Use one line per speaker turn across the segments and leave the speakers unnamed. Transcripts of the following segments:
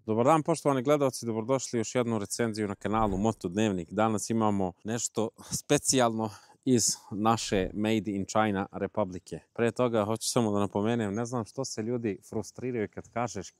Dobar dan poštovani gledalci, dobrodošli u još jednu recenziju na kanalu Moto Dnevnik. Danas imamo nešto specijalno iz naše Made in China republike. Pre toga hoću samo da napomenem, ne znam što se ljudi frustriraju kad kažeš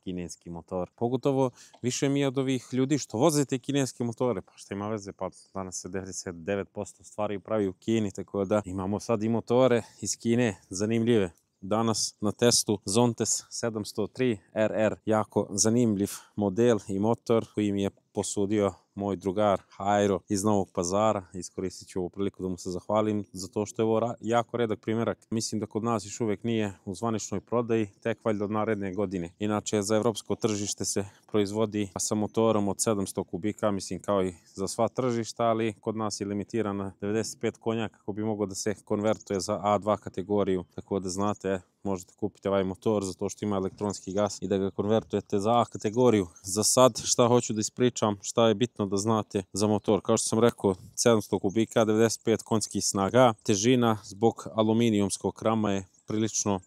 kineski motor. Pogotovo više mi od ovih ljudi što voze te kineske motore, pa šta ima veze, pa danas se 99% stvari pravi u Kini, tako da imamo sad i motore iz Kine, zanimljive. Danas na testu Zontes 703 RR, jako zanimljiv model i motor koji mi je posudio moj drugar Hajro iz Novog Pazara. Iskoristit ću ovu priliku da mu se zahvalim za to što je ovo jako redak primjerak. Mislim da kod nas još uvijek nije u zvaničnoj prodaji, tek valjda od naredne godine. Inače, za evropsko tržište se proizvodi sa motorom od 700 kubika, mislim kao i za sva tržišta, ali kod nas je limitiran na 95 konja kako bi mogao da se konvertuje za A2 kategoriju. Tako da znate, možete kupiti ovaj motor zato što ima elektronski gas i da ga konvertujete za A kategoriju. Za sad šta hoću da ispričam, šta je bitno da znate za motor. Kao što sam rekao, 700 kubika, 95 konjskih snaga, težina zbog aluminijumskog rama je prilično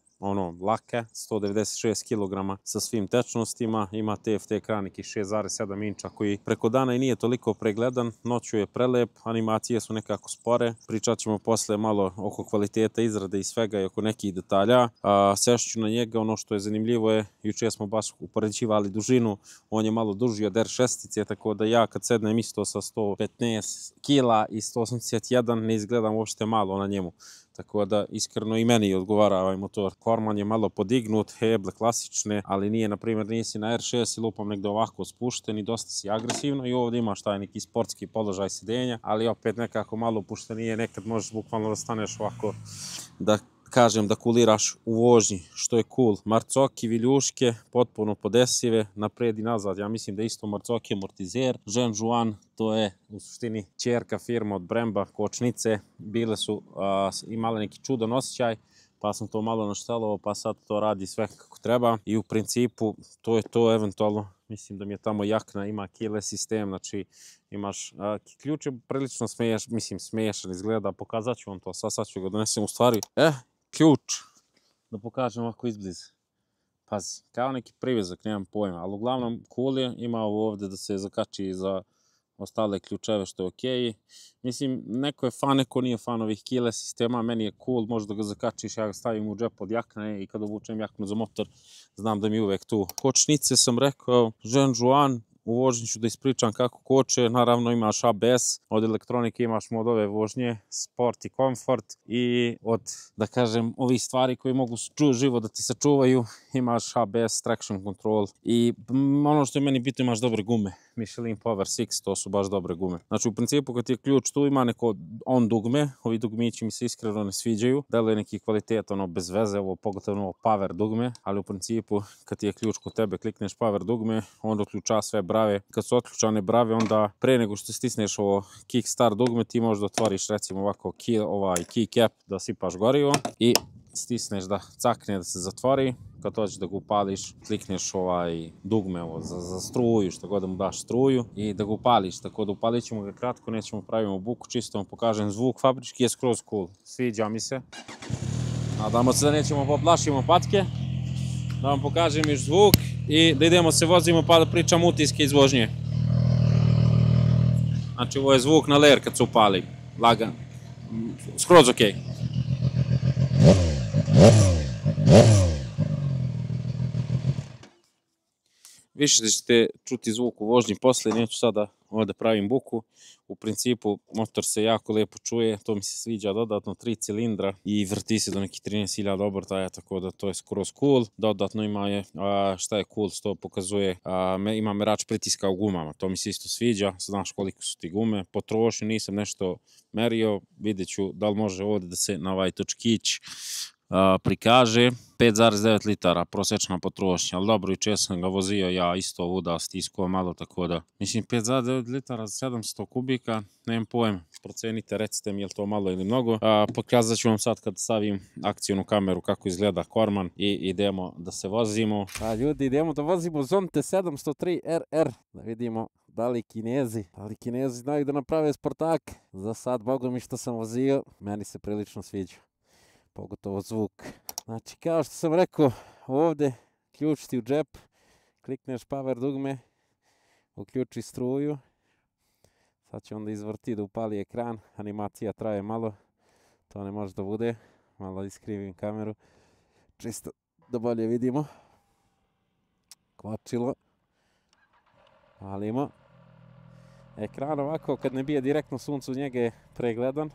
lake, 196 kg sa svim tečnostima, ima TFT ekranik i 6,7 inča koji preko dana i nije toliko pregledan, noću je prelep, animacije su nekako spore, pričat ćemo posle malo oko kvaliteta izrade i svega i oko nekih detalja. Sešću na njega, ono što je zanimljivo je, juče smo baš upoređivali dužinu, on je malo duži od R6, tako da ja kad sednem isto sa 115 kg i 181 ne izgledam uopšte malo na njemu. Tako da iskreno i meni odgovara ovaj motor. Korman je malo podignut, heble klasične, ali nije, na primjer, nisi na R6 i lupam negde ovako spušten i dosta si agresivno i ovdje imaš taj neki sportski položaj sidenja, ali opet nekako malo opuštenije, nekad možeš bukvalno da staneš ovako, da kažem, da kuliraš u vožnji, što je cool. Marcoki, viljuške, potpuno podesive, napred i nazad. Ja mislim da isto Marcoki amortizer. Zhenzhuan, to je u suštini ćerka firma od Bremba, kočnice. Bile su imale neki čudan osjećaj, pa sam to malo naštelovao, pa sad to radi sve kako treba. I u principu to je to, eventualno mislim da mi je tamo jakna, ima keyless sistem, znači imaš ključ je prilično smiješan izgleda, pokazat ću vam to, sad ću ga donesem u stvari. Ključ, da pokažem ovako izbliz. Pazi, kao neki privezak, nemam pojma, ali uglavnom cool je, ima ovo ovdje da se zakači za ostale ključeve, što je okej. Mislim, neko je fan, neko nije fan ovih keyless sistema, meni je cool, možda ga zakačiš, ja ga stavim u džep od jakne i kad obučem jaknu za motor, znam da mi je uvek tu. Kočnice sam rekao, Zhenzhuan, u vožnji ću da ispričam kako koče, naravno imaš ABS, od elektronike imaš modove vožnje, sport i komfort i od, da kažem, ovih stvari koji mogu živo da ti sačuvaju, imaš ABS, traction control i ono što je meni bitno, imaš dobre gume, Michelin Power 6, to su baš dobre gume. Znači u principu kad ti je ključ tu ima neko on dugme, ovi dugmići mi se iskreno ne sviđaju, deluje neki kvalitet bez veze, ovo pogotovo power dugme, ali u principu kad ti je ključ kod tebe, klikneš power dugme, onda uključa sve brave. Kad su otključane brave, onda pre nego što stisneš ovo kickstart dugme, ti možeš da otvoriš recimo ovako key cap da sipaš gorivo i stisneš da cakne da se zatvori. Kad hoćeš da ga upališ, klikneš dugme za struju, što god da mu daš struju i da ga upališ. Tako da upalit ćemo ga kratko, nećemo pravimo buku, čisto vam pokažem zvuk. Fabrički je skroz cool, sviđa mi se. Nadamo se da nećemo poplašimo patke. Da vam pokažem još zvuk i da idemo se vozimo pa da pričam utiske iz vožnje. Znači ovo je zvuk na ler kad se upali, lagan, skroz okej. Više ćete čuti zvuk u vožnji posle, neću sada ovdje pravim buku. U principu motor se jako lijepo čuje, to mi se sviđa dodatno, 3 cilindra i vrti se do nekih 13.000 obrtaja, tako da to je skroz cool. Dodatno ima je, šta je cool, što pokazuje, ima merač pritiska u gumama, to mi se isto sviđa, znaš koliko su ti gume. Potrošnju nisam nešto merio, vidjet ću da li može ovdje da se na ovaj točkić prikaže. 5,9 litara prosječna potrošnja, ali dobro, juče sam ga vozio, ja isto ovuda stiskao malo, tako da, mislim 5,9 litara za 700 kubika, nemam pojma, procenite, recite mi je li to malo ili mnogo. Pokazat ću vam sad kad stavim akcijnu kameru kako izgleda korman i idemo da se vozimo. Ljudi, idemo da vozimo Zonte 703 RR, da vidimo da li Kinezi znaju da naprave Sportak. Za sad, boga mi što sam vozio, meni se prilično sviđa, pogotovo zvuk. Znači, kao što sam rekao, ovdje ključ ti u džep, klikneš power dugme, uključi struju, sad će onda izvrti da upali ekran, animacija traje malo, to ne može da bude, malo iskrivim kameru, čisto da bolje vidimo, kvačilo, palimo, ekran ovako kad ne bije direktno suncu njega je pregledan,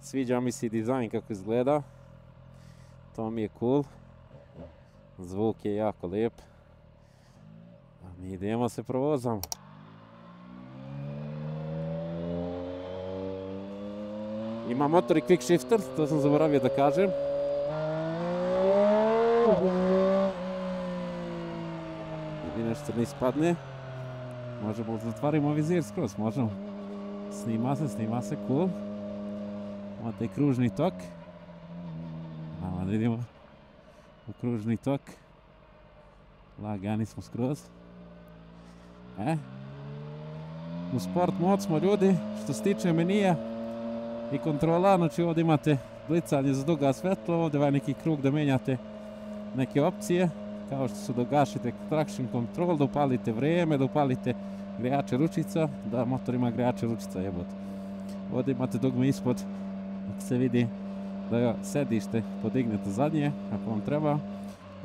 sviđa mi se dizajn kako izgleda, to mi je cool, zvuk je jako lijep, a mi idemo se provozamo. Ima motor i quick shifter, to sam zaboravio da kažem. Vidi nešto ne ispadne. Možemo zatvarimo vizir skroz, možemo. Snima se, cool. Ovo je kružni tok. Malo vidimo u kružni tok. Lagani smo skroz. U sport mod smo ljudi, što se tiče menija i kontrola, znači ovdje imate blicanje za duga svetlo, ovdje je neki krug da menjate neke opcije, kao što su da gašite traction control, da upalite vrijeme, da upalite grejače ručica, da motor ima grejače ručica, jebote. Ovdje imate dugme ispod, ako se vidi da sedište podignete zadnje, ako vam treba.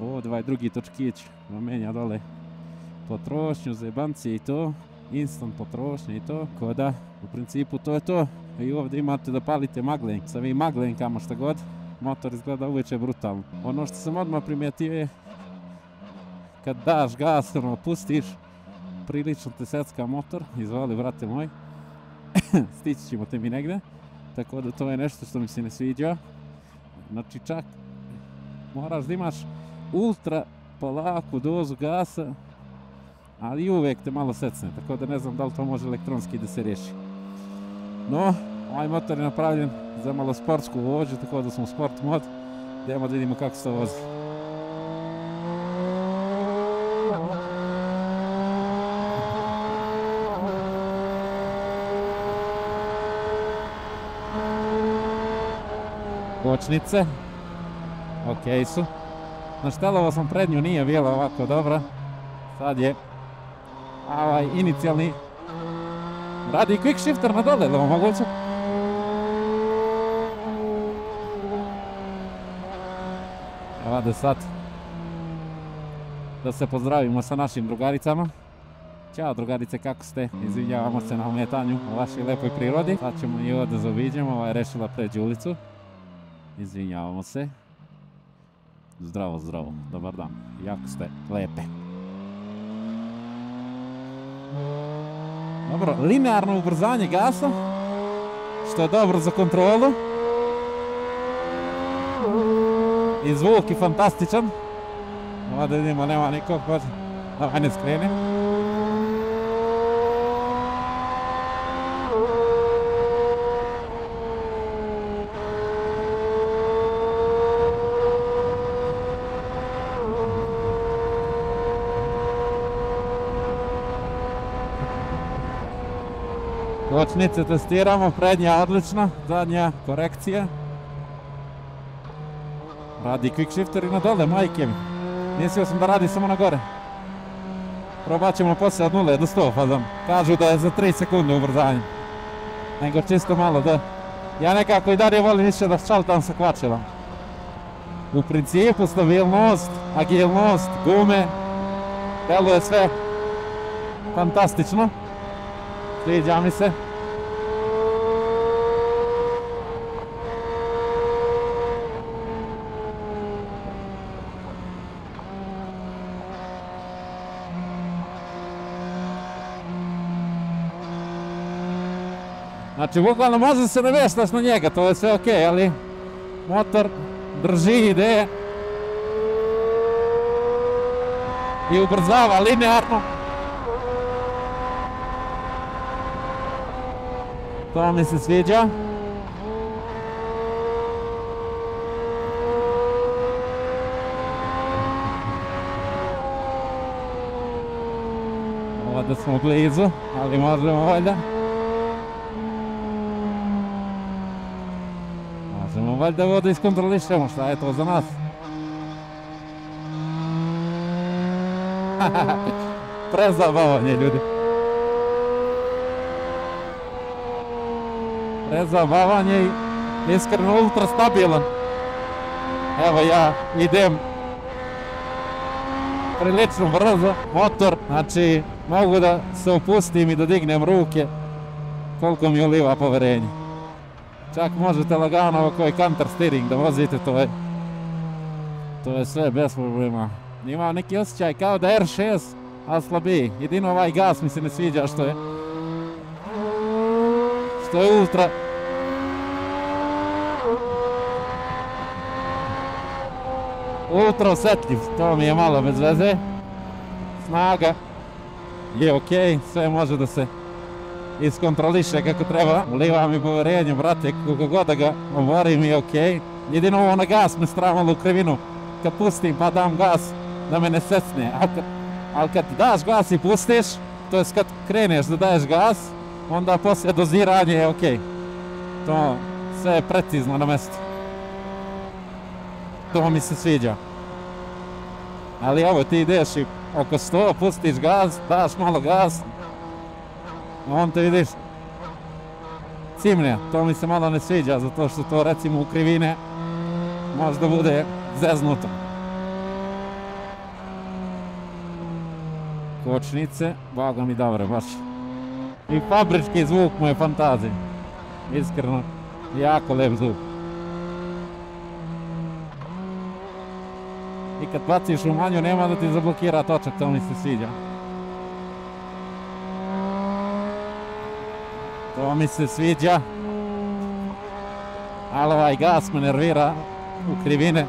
Ovdje ovaj drugi točkić vam menja dole potrošnju, zajebanci i to, instant potrošnje i to, ko da, u principu to je to. I ovdje imate da palite maglenk, sa ovim maglenkama šta god, motor izgleda uveče brutalno. Ono što sam odmah primijetio je, kad daš gas, pustiš, prilično te secka motor, izvoli brate moj, stići ćemo te mi negde, tako da to je nešto što mi se ne sviđa. Znači čak moraš da imaš ultra polaku dozu gasa, ali uvijek te malo secne, tako da ne znam da li to može elektronski da se riješi. No, ovaj motor je napravljen za malo sportsku vožnju, tako da smo u sport mod. Idemo da vidimo kako se to vozi. Kočnice. Ok su. Naštelovao sam prednju, nije bila ovako dobra. Sad je ovaj inicijalni radi quick shifter na dole, da vam moguće. Evo da sad da se pozdravimo sa našim drugaricama. Ćao drugarice, kako ste? Izvinjavamo se na ometanju u vašoj lepoj prirodi. Sad ćemo i ovdje zaobiđemo, ova je rešila pređi ulicu. Izvinjavamo se. Zdravo, zdravo, dobar dan, jako ste lepe. Dobro, linearno ubrzanje gasa, što je dobro za kontrolu. I zvuk je fantastičan. Ovdje vidimo, nema nikog, da ne skrenem. Kočnice testiramo, prednja odlična, zadnja korekcija. Radi quick shifter i na dole, majke mi. Mislio sam da radi samo na gore. Probat ćemo poslije od 0 do 100 fazom. Kažu da je za 3 sekunde ubrzanje. Nego čisto malo da... Ja nekako i dalje volim više da šaltam sa kvačilom. U principu stabilnost, agilnost, gume. Deluje sve fantastično. Sviđa mi se. Znači, bukvalno može se navještaš na njega, to je sve ok, ali motor drži, ide i ubrzava linearno. To mi se sviđa. Ovdje smo blizu, ali možemo valjda. Možemo valjda ovdje iskontrolišemo šta je to za nas.
Prezabavanje, ljudi. Prezabavanje i iskreno ultra stabilan. Evo ja idem prilično brzo, motor, znači mogu da se opustim i da dignem ruke koliko mi uliva poverenje. Čak možete lagano ovo koji counter steering da vozite, to je sve bez problema. Imam neki osjećaj kao da R6, ali slabiji. Jedino ovaj gas mi se ne sviđa što je ultra osjetljiv, to mi je malo bez veze. Snaga je okej, sve može da se iskontroliše kako treba. Uliva mi poverenje, brate, kako god da ga oborim je okej. Jedino ovo na gas me stramalo u krivinu. Kad pustim pa dam gas da me ne secne. Ali kad daš gas i pustiš, to jest kad kreneš da daješ gas, onda poslije doziranje je okej. To sve je precizno na mjestu. To mi se sviđa. Ali evo ti ideš i oko 100, pustiš gas, daš malo gas, on te vidiš cimne. To mi se malo ne sviđa, zato što to recimo u krivine možda bude zeznuto. Kočnice, boga mi dobre baš. I fabrički zvuk mu je fantazija. Iskreno, jako lep zvuk. I kad baciš u manju nema da ti zablokira točak, to mi se sviđa. To mi se sviđa. Ali ovaj gas me nervira u krivine.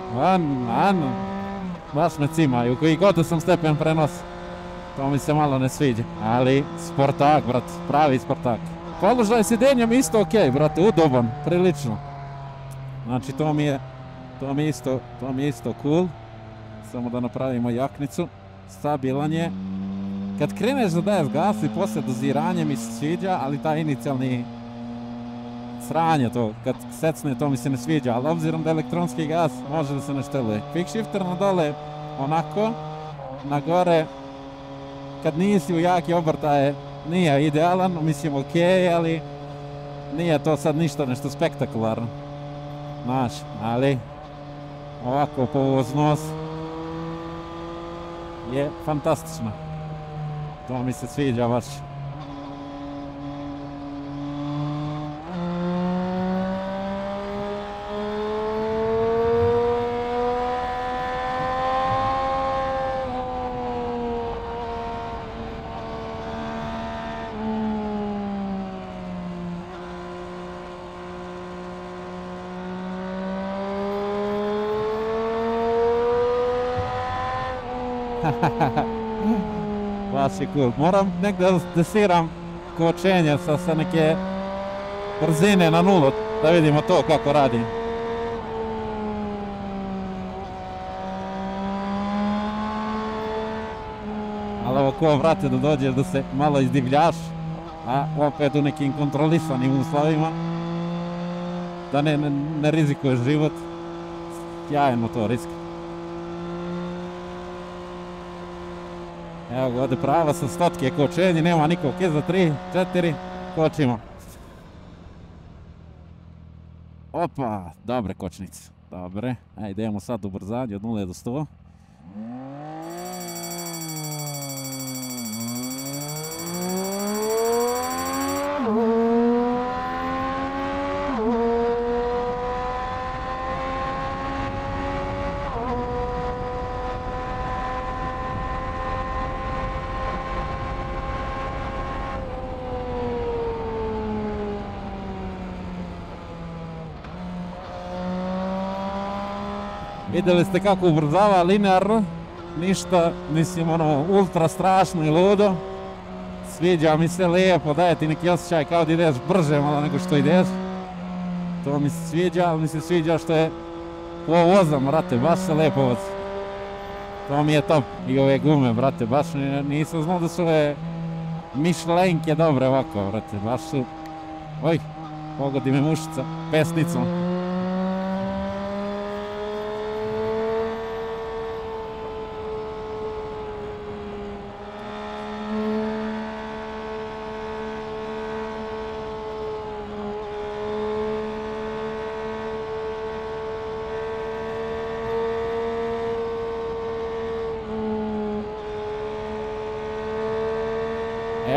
Baš me cimaju. Koji god da sam stepen prenos. To mi se malo ne sviđa. Ali sportak, brat. Pravi sportak. Položaj sjedenja mi isto okej, brate. Udoban. Prilično. Znači to mi je isto cool. Samo da napravimo jaknicu. Stabilan je. Kad kreneš da daješ gas i poslije doziranje mi se sviđa, ali taj inicijalni sranje to, kad secne to mi se ne sviđa, ali obzirom da je elektronski gas može da se ne šteluje. Quick shifter na dole onako, na gore kad nisi u jaki obrtaje nije idealan, mislim okej, ali nije to sad ništa nešto spektakularno. Znaš, ali ovako povoznost je fantastično. To mi se sviđa baš. Baš je cool. Moram negdje da testiram kočenje sa neke brzine na nulu, da vidimo to kako radi. Ali ovo ko vrate da dođeš da se malo izdivljaš, a opet u nekim kontrolisanim uslovima, da ne rizikuješ život. Sjajno to risk. Evo ga ovdje prava sa stotke kočenje, nema nikog za 3, 4, kočimo. Opa, dobre kočnice, dobre. Ajde, idemo sad ubrzanje od 0 do 100. Vidjeli ste kako ubrzava linearno, ništa, mislim ultra strašno i ludo. Sviđa mi se lijepo, daje ti neki osjećaj kao da ideš brže malo nego što ideš. To mi se sviđa, ali mi se sviđa što je vozom, brate, baš se lijepo vozi. To mi je top. I ove gume, brate, baš nisam znao da su ove Michelinke dobre ovako, brate, baš su... Oj, pogodi me mušica, pesnicom.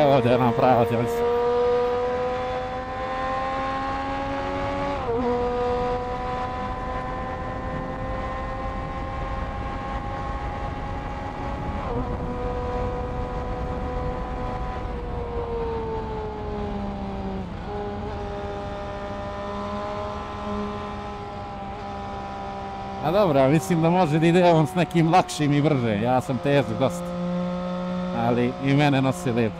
Evo ovdje je nam prava tjelisa. A dobro, ja mislim da može da ide on s nekim lakšim i brže. Ja sam težak dosta. Ali i mene nosi lijepo.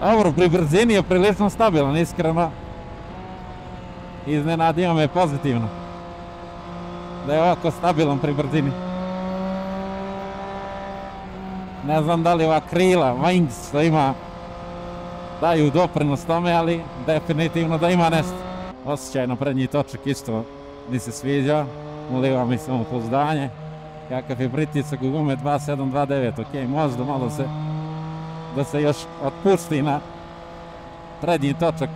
Dobro, pri brzini je prilično stabilan, iskreno. Iznenadio me pozitivno. Da je ovako stabilan pri brzini. Ne znam da li ova krila, wings, što ima, daju doprinos tome, ali definitivno da ima nešto. Osjećaj na prednji točak isto mi se sviđa, uliva mi samopouzdanje. Kakav je pritisak u gume 2.7, 2.9, ok, možda malo da se još otpusti na prednji točak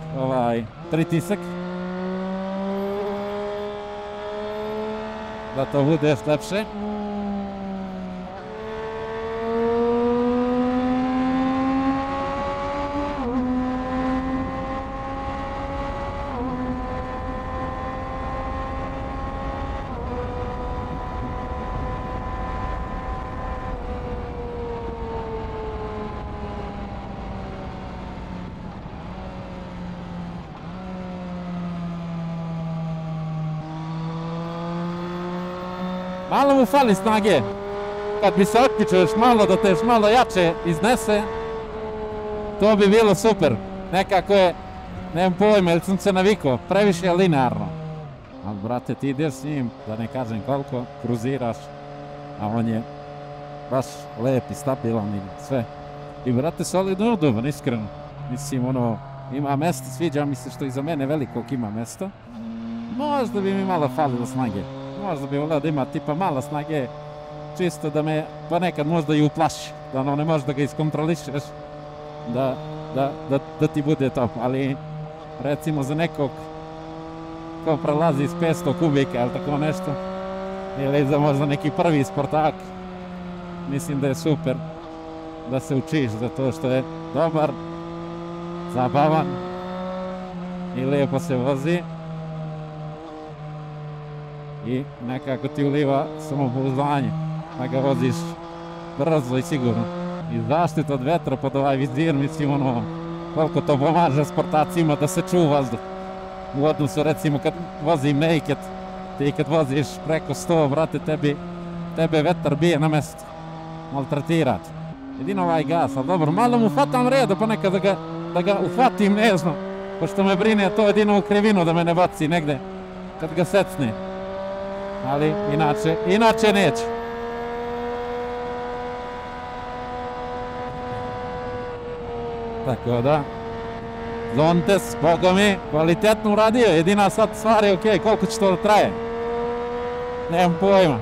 pritisak. Da to bude još lepše. Malo mu fali snage. Kad bi se otpičio još malo, da te još malo jače iznese, to bi bilo super. Nekako je, nemam pojma, jer sam se navikao, previše je linearno. Ali brate, ti ideš s njim, da ne kažem koliko, kruziraš, a on je baš lep i stabilan i sve. I brate, solidno udoban, iskreno. Mislim, ima mesta, sviđa mi se što iza mene velikog ima mesta. Možda bi mi malo falilo snage. Možda bi volio da ima tipa malo snage, čisto da me ponekad možda i uplaši, da ne možeš da ga iskontrolišeš, da ti bude top, ali recimo za nekog ko prelazi iz 500 kubika ili tako nešto, ili za možda neki prvi sportak, mislim da je super da se učiš za to što je dobar, zabavan i lijepo se vozi. I nekako ti uliva samopouzdanje, da ga voziš brzo i sigurno. I zaštita od vetra pod ovaj vizir, mislim koliko to pomaže sportacima da se čuva vazduh. U odnosu recimo kad vozim naked, ti kad voziš preko 100, brate, tebe vetar bije na mjestu, maltretirat. Jedino ovaj gas, ali dobro, malo mu fatam reda ponekad da ga uhvatim nežno, pošto me brine to jedino u krivinu da me ne baci negde kad ga secne. Ali inače neće. Tako da, Zontes, boga mi, kvalitetno uradio, jedina sad stvar je ok, koliko će to da traje? Nemam pojma.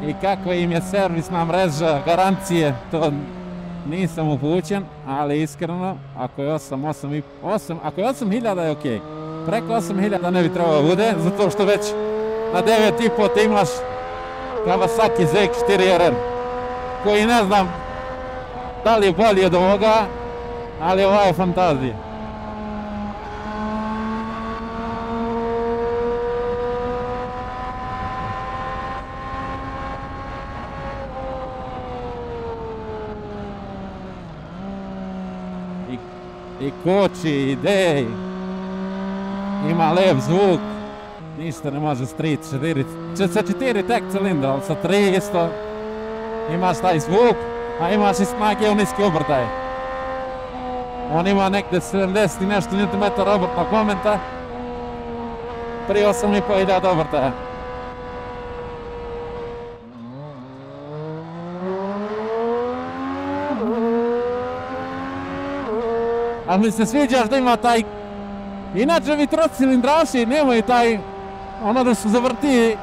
I kakva im je servisna mreža, garancije, to nisam upućen, ali iskreno, ako je 8.000 je ok. Preko 8.000 ne bi trebalo bude, zato što već na 9.500 ti imaš Kawasaki ZX-4RR, koji ne znam da li je bolji od ovoga, ali ova je fantazija. I koči, idej. Ima lep zvuk, ništa ne može street, sa 4 tek cilindra, ali sa 3 isto imaš taj zvuk, a imaš i snage u niski obrtaj. On ima nekde 70 i nešto Nm obrtnog momenta pri 8.500 obrtaja. Ali mi se sviđa što ima taj... Inače vi trocilindraši nemaju taj... Ono da se zavrti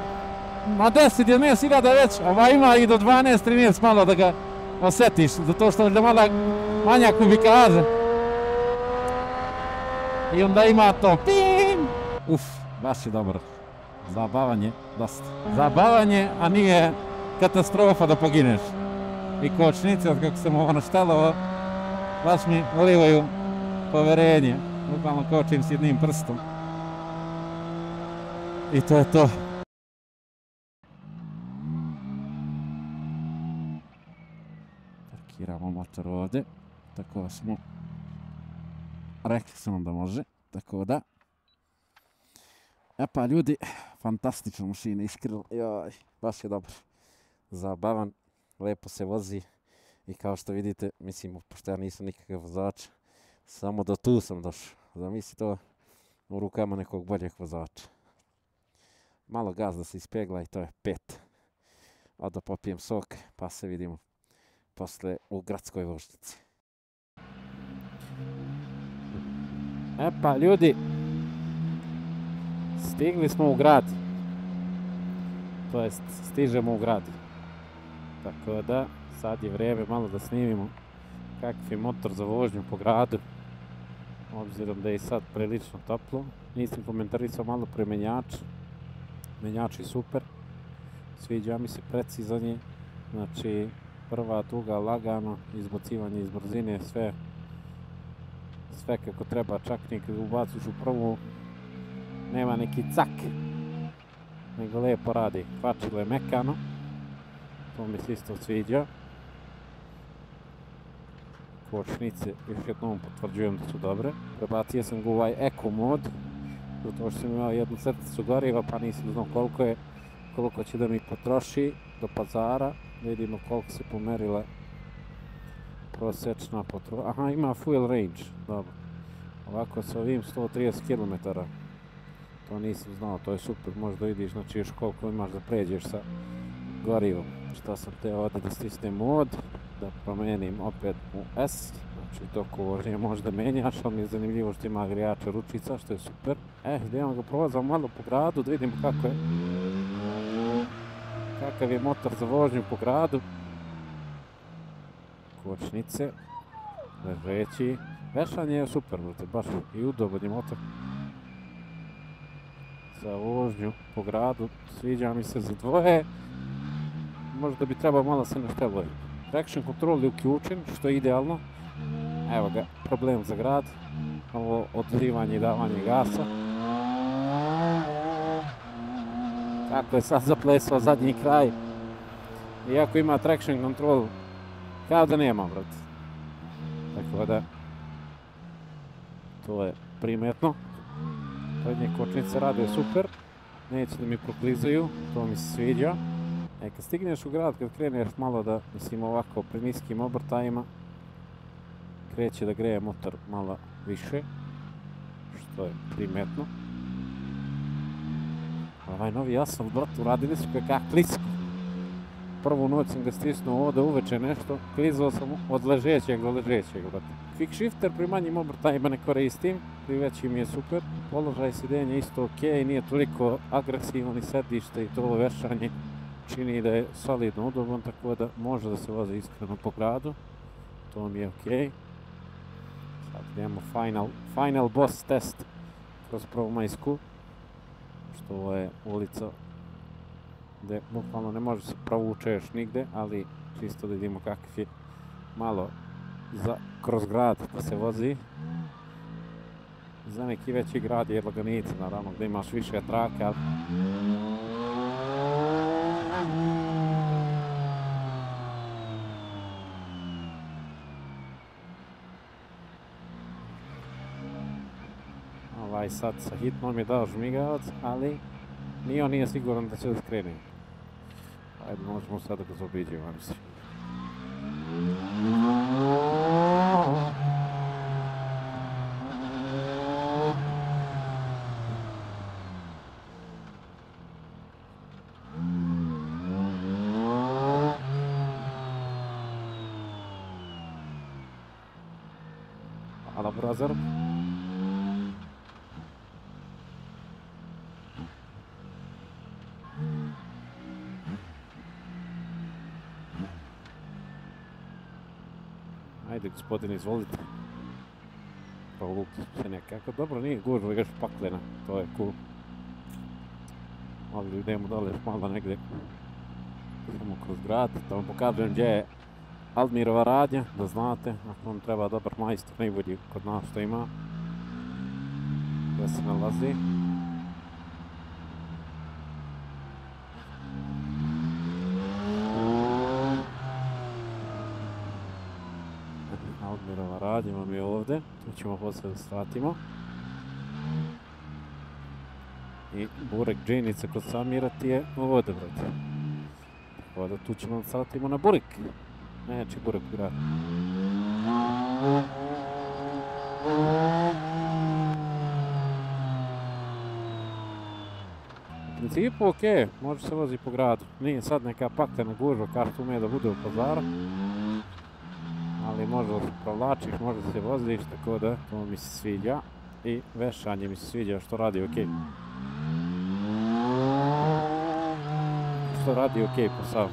na 10-11 već, ova ima i do 12-13 malo da ga osjetiš, zato što je malo manja kubikaža. I onda ima to ping! Uf, baš je dobro. Zabavanje, dosta. Zabavanje, a nije katastrofa da pogineš. I kočnice, od kako sam ovo naštelovao, baš mi ulivaju poverenje. Bukvalno kočim s jednim prstom. I to je to. Parkiramo motor ovdje. Tako smo... Rekli su nam da može. Tako da... E pa ljudi, fantastična mašina, iskreno. Joj, baš je dobro. Zabavan, lepo se vozi. I kao što vidite, mislim, pošto ja nisam nikakav vozač, samo do tu sam došao. Zamisli to u rukama nekog boljeg vozača. Malo gaz da se ispegla i to je 5. A da popijem sok, pa se vidimo posle u gradskoj vožnici. E pa ljudi, stigli smo u grad. To jest, stižemo u grad. Tako da, sad je vrijeme malo da snimimo kakav je motor za vožnju po gradu. Obzirom da je sad prilično toplo. Nisam komentarisao malo pre menjač. Menjač je super. Sviđa mi se, precizan je. Znači, prva tuga lagano, izbacivanje iz brzine, sve kako treba, čak nekad ubaciš u prvu, nema neki cak, nego lijepo radi. Kvačilo je mekano, to mi se isto sviđa. Kočnice, još jednom potvrđujem da su dobre. Prebacio sam ga u ovaj Eco mod, zato što sam imao jednu crticu goriva, pa nisam znao koliko će da mi potroši do pazara. Vidimo koliko se pomerila prosječna potrošnja. Aha, ima fuel range, dobro. Ovako sa ovim 130 km. To nisam znao, to je super, možda vidiš, znači još koliko imaš da pređeš sa gorivom. Šta sam te ovdje da stisnem mod, da promijenim opet u S, znači toku vožnje možda menjaš, ali mi je zanimljivo što ima grijača ručica, što je super. Idemo ga provozam malo po gradu, da vidimo kakav je motor za vožnju po gradu. Kočnice, ležeći, vešanje je super, baš i udoban je motor za vožnju po gradu, sviđa mi se za dvoje, možda bi trebao malo se našteluje. Traction control je uključen, što je idealno, evo ga, problem za grad, ovo odrivanje i davanje gasa. Kako je sad zaplesao zadnji kraj, iako ima traction control, kao da nema, brate. Tako da, to je primetno. Prednje kočnice rade super, neće da mi proklizaju, to mi se sviđa. Kad stigneš u grad, kad kreneš malo da, mislim ovako, pri niskim obrtajima, kreće da greje motor malo više, što je primetno. Ovaj novi asfalt, brat, uradili su kak klisko. Prvu noć sam ga stisnuo ovdje uveče nešto, klizao sam od ležećeg do ležećeg, brate. Quick shifter pri manjim obrtajima ne koristim, pri većim je super. Položaj sidenja isto ok, nije toliko agresivan i sedište i to vešanje čini da je solidno udoban, tako da može da se vozi iskreno po gradu. To mi je ok. Sad idemo final boss test kroz Prvomajsku, što je ulica gdje bukvalno ne može se provučeš nigde, ali čisto da vidimo kakav je malo kroz grad da se vozi. Za neki veći grad je laganica, naravno, gdje imaš više traka. Ovaj sad sa hitnom je dao žmigavac, ali ni on nije siguran da će da skrene. Ajde, možemo sada da ga zaobiđemo, ja mislim. brother. Ajde, gospodine, izvolite. Provukli se nekako. Dobro, nije gužva, još paklena. To je cool. Ali idemo dole malo negdje. Samo kroz grad. Da vam pokažem gdje je Almirova radnja, da znate. Ako vam treba dobar majstor, najbolji kod nas što ima. Gdje se nalazi. Almirova radnja vam je ovdje, tu ćemo poslije da svratimo. I burek džinice kod Samira ti je ovdje, brate. Tako da tu ćemo da svratimo na burek. Neće burek u grad. U principu ok, može se vozi po gradu. Nije sad neka paklena gužva kartu ume da bude u Pazaru. Ali može da se provlačiš, može da se voziš, tako da to mi se sviđa. I vešanje mi se sviđa što radi ok. Što radi ok posao.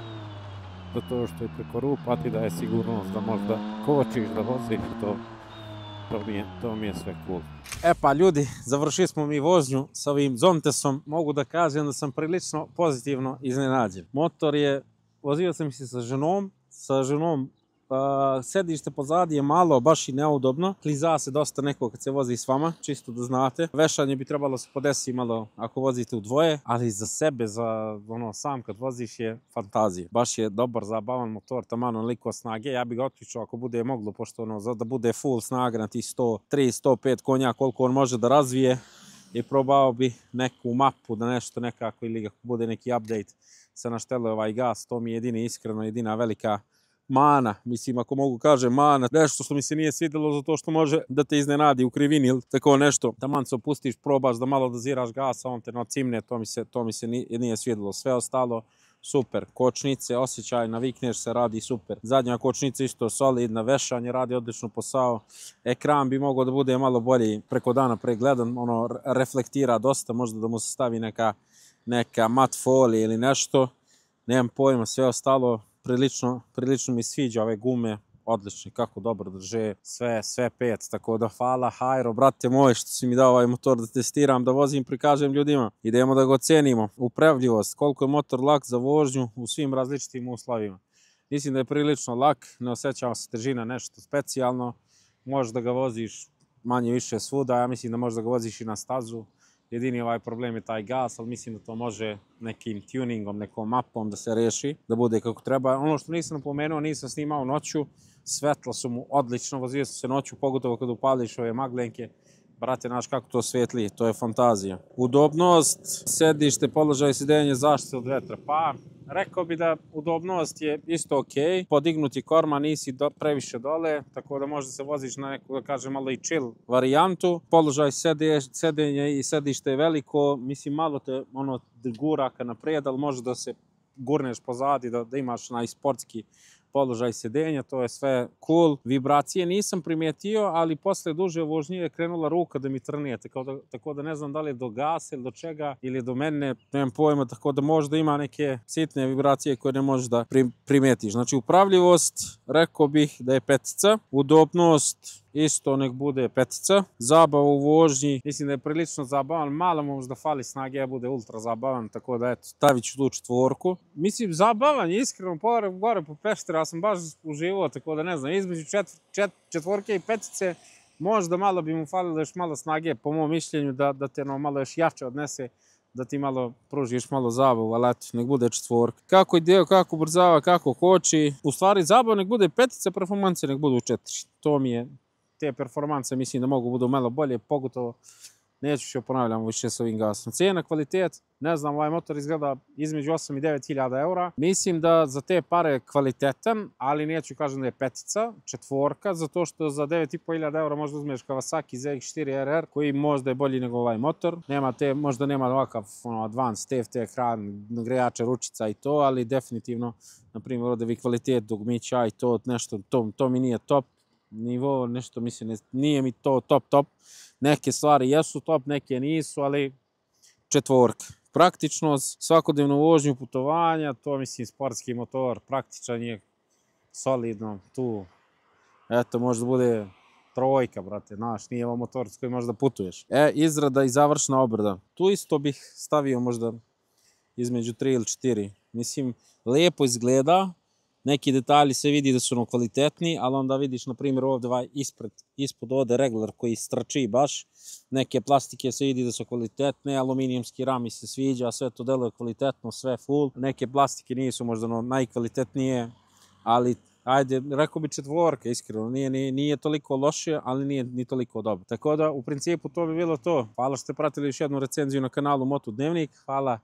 Zato što je preko rupa ti daje sigurnost da možda kočiš, da voziš, to mi je sve cool.
E pa ljudi, završili smo mi vožnju sa ovim Zontesom. Mogu da kažem da sam prilično pozitivno iznenađen. Motor je, vozio sam se sa ženom sedište pozadi je malo, baš i neudobno. Kliza se dosta neko kad se vozi s vama, čisto da znate. Vešanje bi trebalo se podesi malo ako vozite u dvoje, ali za sebe, za sam kad voziš je fantazija. Baš je dobar, zabavan motor, taman onoliko snage. Ja bi ga otključao ako bude moglo, pošto da bude full snaga na tih 103-105 konja koliko on može da razvije. I probao bi neku mapu da nešto nekako, ili ako bude neki update se naštele ovaj gas. To mi je jedina velika mana, mislim ako mogu kažem mana, nešto što mi se nije svidjelo zato što može da te iznenadi u krivini ili tako nešto. Taman se opustiš, probaš da malo doziraš gasa, on te nacimne, to mi se nije svidjelo. Sve ostalo super. Kočnice, osjećaj, navikneš se, radi super. Zadnja kočnica isto solidna, vešanje radi odlično posao. Ekran bi mogao da bude malo bolji preko dana pregledan, reflektira dosta, možda da mu se stavi neka mat folija ili nešto. Nemam pojma, sve ostalo prilično mi sviđa, ove gume, odlične, kako dobro drže, sve pet, tako da hvala Hajro, brate moj, što si mi dao ovaj motor da testiram, da vozim, prikažem ljudima, idemo da ga ocenimo. Upravljivost, koliko je motor lak za vožnju u svim različitim uslovima. Mislim da je prilično lak, ne osjećava se težina nešto specijalno, možeš da ga voziš manje više svuda, ja mislim da možeš da ga voziš i na stazu. Jedini ovaj problem je taj gas, ali mislim da to može nekim tuningom, nekom mapom da se reši, da bude kako treba. Ono što nisam napomenuo, nisam snimao noću, svetla su mu odlično, vozio sam se noću, pogotovo kad upališ ove maglenke. Brate, znaš kako to svetli, to je fantazija. Udobnost, sedište, položaj sidenja, zaštita od vetra. Pa, rekao bi da udobnost je isto ok. Podignuti korma, nisi previše dole, tako da možda se voziš na neku, da kažem, malo i chill varijantu. Položaj sedenja i sedište je veliko, mislim malo te gura ka naprijed, ali može da se gurneš pozadi, da imaš sportski položaj sedenja, to je sve cool. Vibracije nisam primijetio, ali posle duže vožnje je krenula ruka da mi trnije, tako da ne znam da li je do gasa ili do čega, ili do mene, nemam pojma, tako da možda ima neke sitne vibracije koje ne možeš da primijetiš. Znači, upravljivost, rekao bih da je 5, udobnost, isto nek bude 5. Zabava u vožnji, mislim da je prilično zabavan, malo možda fali snage, ja bude ultra zabavan, tako da eto, stavit ću tu 4. Mislim, zabavan je iskreno, gore po Pešteru, ja sam baš uživao, tako da ne znam, između 4 i 5 možda malo bi mu falilo još malo snage, po mom mišljenju, da te malo još jače odnese, da ti malo pružiš malo zabavu, ali eto, nek bude 4. Kako ide, kako brzava, kako koči, u stvari zabava nek bude 5, performanse nek budu 4. To mi je, te performanse mislim da mogu budu malo bolje, pogotovo neću što ponavljam više s ovim gasom. Cijena, kvalitet, ne znam, ovaj motor izgleda između 8 i 9 hiljada eura. Mislim da za te pare je kvalitetan, ali neću kažem da je 5, 4, zato što za 9,5 hiljada eura možda uzmeš Kawasaki ZX4 RR, koji možda je bolji nego ovaj motor. Možda nema ovakav advanced TFT ekran, grejača, ručica i to, ali definitivno, na primjer, odevi kvalitet, dugmića i to nešto, to mi nije top. nivo, nešto mislim, nije mi to top. Neke stvari jesu top, neke nisu, ali 4. Praktičnost, svakodnevno vožnju, putovanja, to mislim sportski motor, praktičan je, solidno, tu, eto, možda bude 3, brate, znaš, nije ovo motor s kojim možda putuješ. Izrada i završna obrada, tu isto bih stavio možda između 3 ili 4. Mislim, lijepo izgleda, neki detalji se vidi da su kvalitetni, ali onda vidiš, na primjer, ovdje ispod ovdje regler koji strči baš, neke plastike se vidi da su kvalitetne, aluminijumski ram mi se sviđa, sve to deluje kvalitetno, sve full, neke plastike nisu možda najkvalitetnije, ali ajde, rekao bi 4, iskreno, nije toliko loše, ali nije ni toliko dobro. Tako da, u principu, to bi bilo to. Hvala što ste pratili još jednu recenziju na kanalu Moto Dnevnik, hvala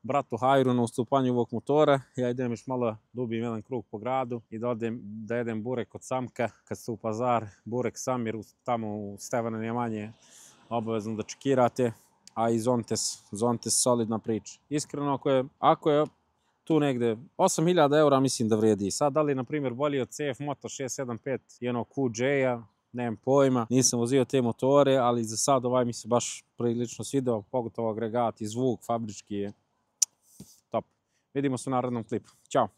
bratu Hajru na ustupanju ovog motora. Ja idem još malo dubijem jedan krug po gradu i da jedem burek od Samka kad ste u Pazar. Burek Samir tamo u Stevana Njemanje obavezno da čekirate, a i Zontes solidna priča. Iskreno, ako je tu negde 8.000 eura mislim da vrijedi. Sad da li na primjer bolji od CF Moto 675 i onog QJ-a, nemam pojma, nisam vozio te motore, ali za sad ovaj mi se baš prilično svidao, pogotovo agregat i zvuk fabrički je top. Vidimo se u narednom klipu. Ćao!